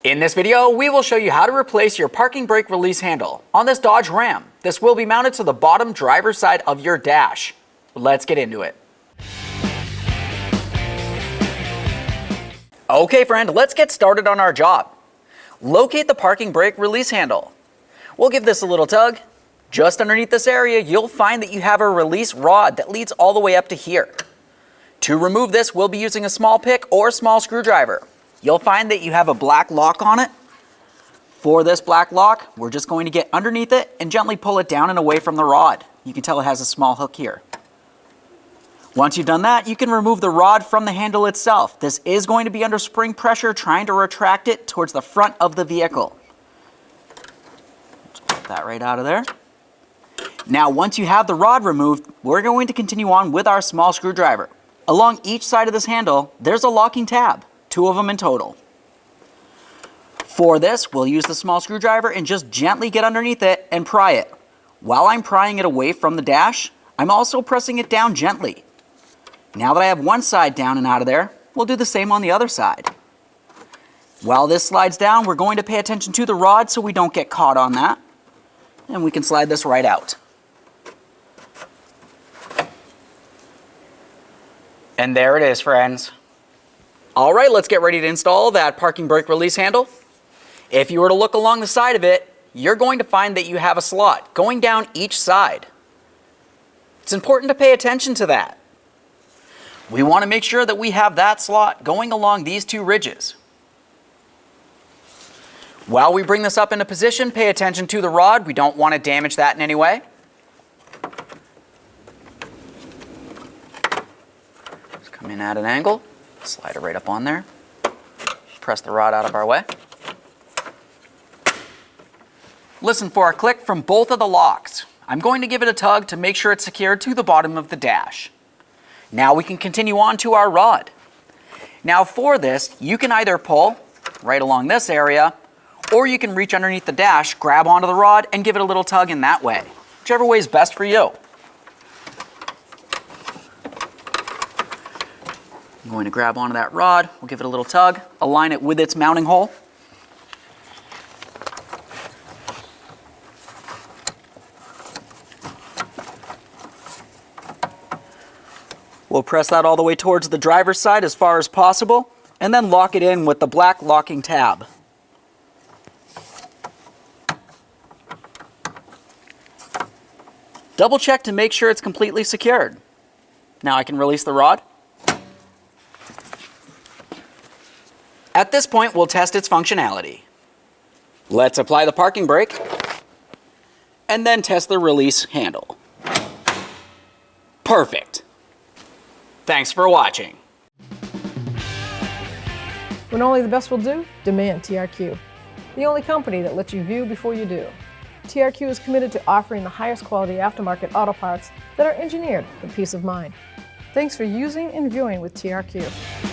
In this video, we will show you how to replace your parking brake release handle on this Dodge Ram. This will be mounted to the bottom driver's side of your dash. Let's get into it. Okay friend, let's get started on our job. Locate the parking brake release handle. We'll give this a little tug. Just underneath this area, you'll find that you have a release rod that leads all the way up to here. To remove this, we'll be using a small pick or small screwdriver. You'll find that you have a black lock on it. For this black lock, we're just going to get underneath it and gently pull it down and away from the rod. You can tell it has a small hook here. Once you've done that, you can remove the rod from the handle itself. This is going to be under spring pressure, trying to retract it towards the front of the vehicle. Let's put that right out of there. Now, once you have the rod removed, we're going to continue on with our small screwdriver. Along each side of this handle, there's a locking tab. 2 of them in total. For this, we'll use the small screwdriver and just gently get underneath it and pry it. While I'm prying it away from the dash, I'm also pressing it down gently. Now that I have one side down and out of there, we'll do the same on the other side. While this slides down, we're going to pay attention to the rod so we don't get caught on that. And we can slide this right out. And there it is, friends. All right, let's get ready to install that parking brake release handle. If you were to look along the side of it, you're going to find that you have a slot going down each side. It's important to pay attention to that. We want to make sure that we have that slot going along these 2 ridges. While we bring this up into position, pay attention to the rod. We don't want to damage that in any way. Just come in at an angle. Slide it right up on there. Press the rod out of our way. Listen for a click from both of the locks. I'm going to give it a tug to make sure it's secured to the bottom of the dash. Now we can continue on to our rod. Now for this, you can either pull right along this area, or you can reach underneath the dash, grab onto the rod, and give it a little tug in that way. Whichever way is best for you. I'm going to grab onto that rod, we'll give it a little tug, align it with its mounting hole. We'll press that all the way towards the driver's side as far as possible, and then lock it in with the black locking tab. Double check to make sure it's completely secured. Now I can release the rod. At this point, we'll test its functionality. Let's apply the parking brake and then test the release handle. Perfect. Thanks for watching. When only the best will do, demand TRQ. The only company that lets you view before you do. TRQ is committed to offering the highest quality aftermarket auto parts that are engineered for peace of mind. Thanks for using and viewing with TRQ.